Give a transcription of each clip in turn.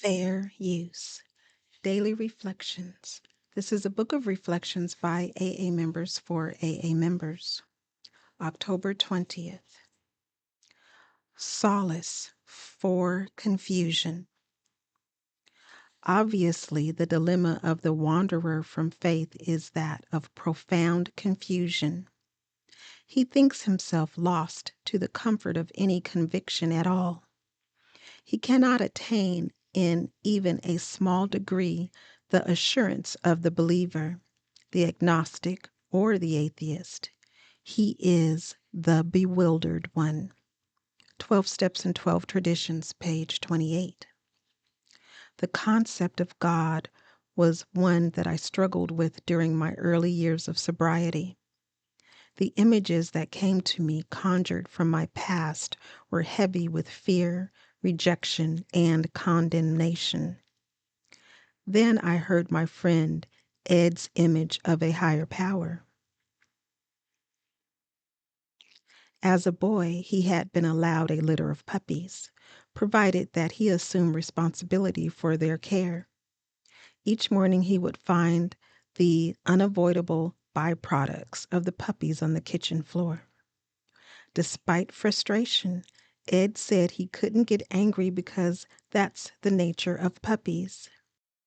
Fair Use. Daily Reflections. This is a book of reflections by AA members for AA members. October 20th. Solace for confusion. Obviously, the dilemma of the wanderer from faith is that of profound confusion. He thinks himself lost to the comfort of any conviction at all. He cannot attain in even a small degree the assurance of the believer, the agnostic, or the atheist. He is the bewildered one. 12 Steps and 12 Traditions, page 28. The concept of God was one that I struggled with during my early years of sobriety. The images that came to me conjured from my past were heavy with fear, rejection, and condemnation. Then I heard my friend Ed's image of a higher power. As a boy, he had been allowed a litter of puppies, provided that he assumed responsibility for their care. Each morning he would find the unavoidable byproducts of the puppies on the kitchen floor. Despite frustration, Ed said he couldn't get angry because that's the nature of puppies.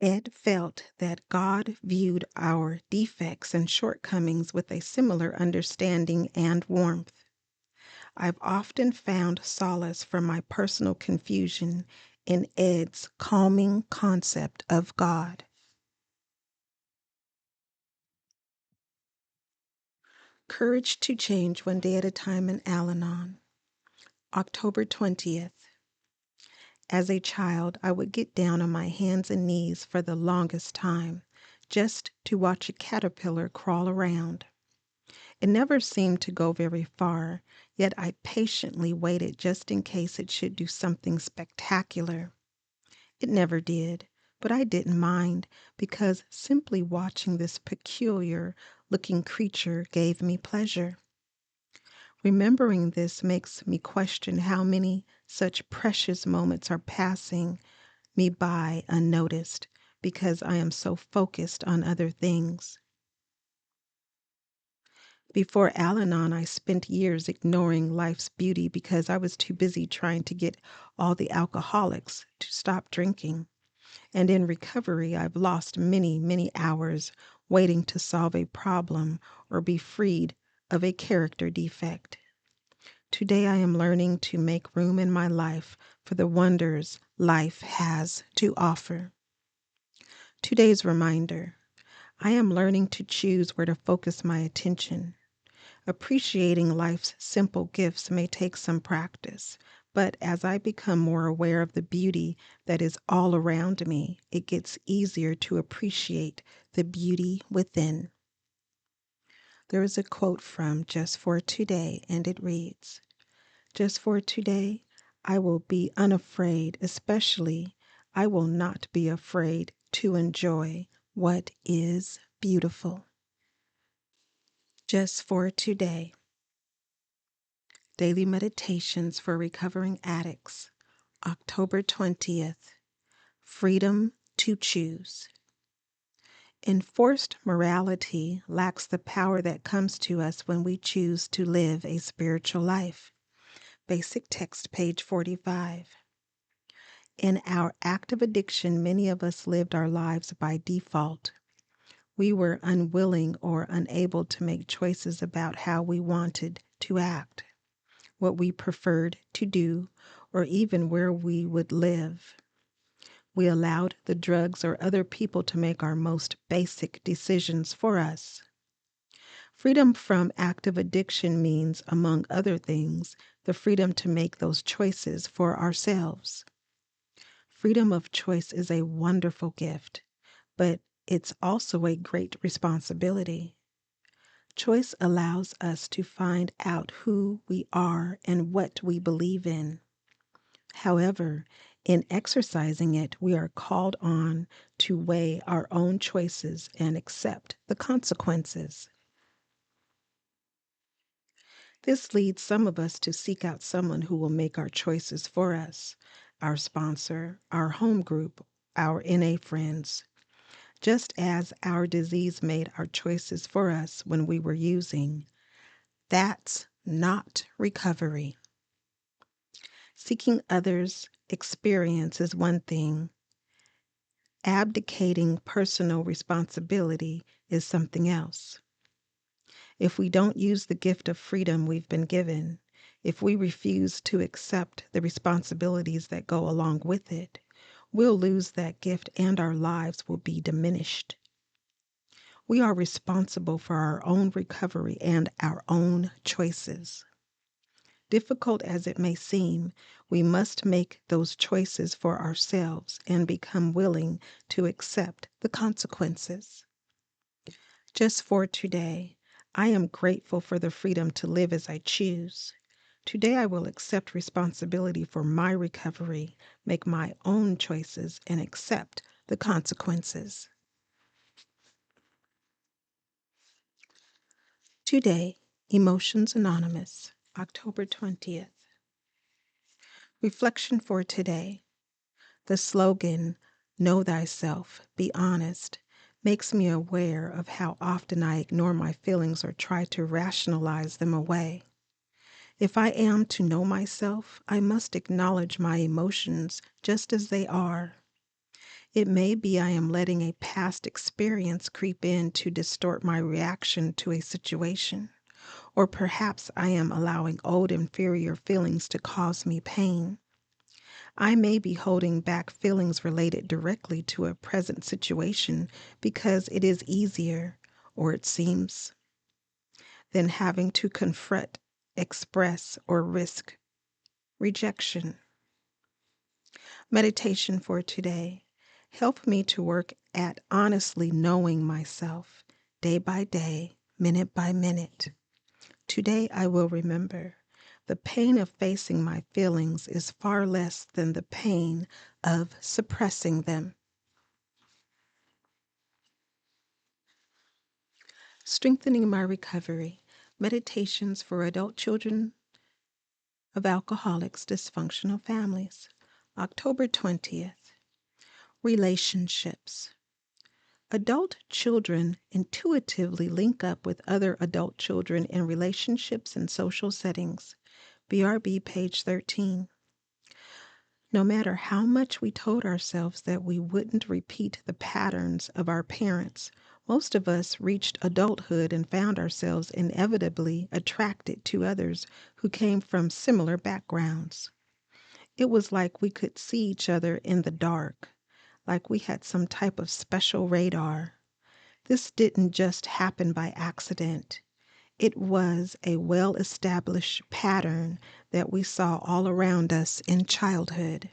Ed felt that God viewed our defects and shortcomings with a similar understanding and warmth. I've often found solace from my personal confusion in Ed's calming concept of God. Courage to Change One Day at a Time in Al-Anon. October 20th. As a child, I would get down on my hands and knees for the longest time, just to watch a caterpillar crawl around. It never seemed to go very far, yet I patiently waited just in case it should do something spectacular. It never did, but I didn't mind because simply watching this peculiar-looking creature gave me pleasure. Remembering this makes me question how many such precious moments are passing me by unnoticed because I am so focused on other things. Before Al-Anon, I spent years ignoring life's beauty because I was too busy trying to get all the alcoholics to stop drinking. And in recovery, I've lost many, many hours waiting to solve a problem or be freed of a character defect. Today I am learning to make room in my life for the wonders life has to offer. Today's reminder: I am learning to choose where to focus my attention. Appreciating life's simple gifts may take some practice, but as I become more aware of the beauty that is all around me, it gets easier to appreciate the beauty within. There is a quote from Just for Today, and it reads, "Just for today, I will be unafraid, especially I will not be afraid to enjoy what is beautiful." Just for today. Daily Meditations for Recovering Addicts, October 20th. Freedom to Choose. Enforced morality lacks the power that comes to us when we choose to live a spiritual life. Basic text, page 45. In our active addiction, many of us lived our lives by default. We were unwilling or unable to make choices about how we wanted to act, what we preferred to do, or even where we would live. We allowed the drugs or other people to make our most basic decisions for us. Freedom from active addiction means, among other things, the freedom to make those choices for ourselves. Freedom of choice is a wonderful gift, but it's also a great responsibility. Choice allows us to find out who we are and what we believe in. However, in exercising it, we are called on to weigh our own choices and accept the consequences. This leads some of us to seek out someone who will make our choices for us. our sponsor, our home group, our NA friends, just as our disease made our choices for us when we were using. That's not recovery. Seeking others' experience is one thing. Abdicating personal responsibility is something else. If we don't use the gift of freedom we've been given, if we refuse to accept the responsibilities that go along with it, we'll lose that gift and our lives will be diminished. We are responsible for our own recovery and our own choices. Difficult as it may seem, we must make those choices for ourselves and become willing to accept the consequences. Just for today, I am grateful for the freedom to live as I choose. Today I will accept responsibility for my recovery, make my own choices, and accept the consequences. Today, Emotions Anonymous, October 20th. Reflection for today. The slogan, "Know thyself, be honest," makes me aware of how often I ignore my feelings or try to rationalize them away. If I am to know myself, I must acknowledge my emotions just as they are. It may be I am letting a past experience creep in to distort my reaction to a situation, or perhaps I am allowing old inferior feelings to cause me pain. I may be holding back feelings related directly to a present situation because it is easier, or it seems, than having to confront, express, or risk rejection. Meditation for today. Help me to work at honestly knowing myself, day by day, minute by minute. Today I will remember the pain of facing my feelings is far less than the pain of suppressing them. Strengthening my recovery. Meditations for adult children of alcoholics, dysfunctional families. October 20th. Relationships. Adult children intuitively link up with other adult children in relationships and social settings. BRB, page 13. No matter how much we told ourselves that we wouldn't repeat the patterns of our parents, most of us reached adulthood and found ourselves inevitably attracted to others who came from similar backgrounds. It was like we could see each other in the dark, like we had some type of special radar. This didn't just happen by accident. It was a well-established pattern that we saw all around us in childhood.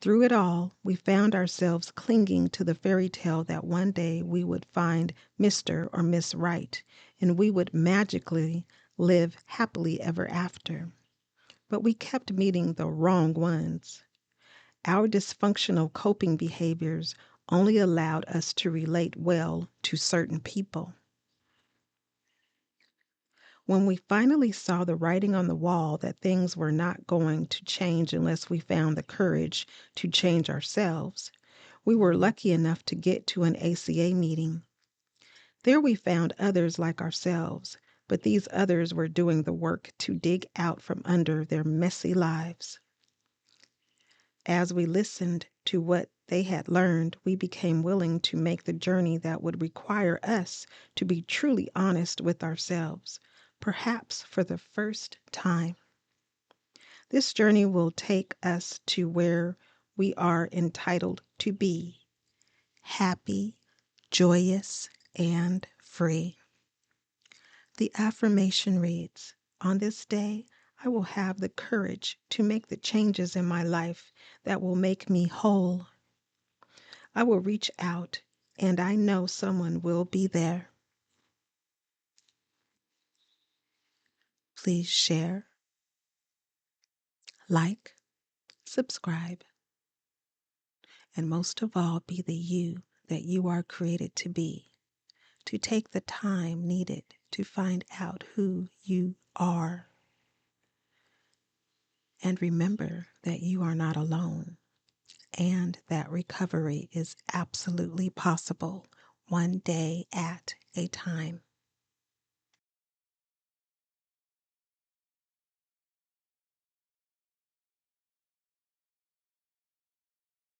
Through it all, we found ourselves clinging to the fairy tale that one day we would find Mr. or Miss Right, and we would magically live happily ever after. But we kept meeting the wrong ones. Our dysfunctional coping behaviors only allowed us to relate well to certain people. When we finally saw the writing on the wall that things were not going to change unless we found the courage to change ourselves, we were lucky enough to get to an ACA meeting. There we found others like ourselves, but these others were doing the work to dig out from under their messy lives. As we listened to what they had learned, we became willing to make the journey that would require us to be truly honest with ourselves, perhaps for the first time. This journey will take us to where we are entitled to be, happy, joyous, and free. The affirmation reads, "On this day, I will have the courage to make the changes in my life that will make me whole. I will reach out, and I know someone will be there." Please share, like, subscribe, and most of all, be the you that you are created to be, to take the time needed to find out who you are. And remember that you are not alone and that recovery is absolutely possible, one day at a time.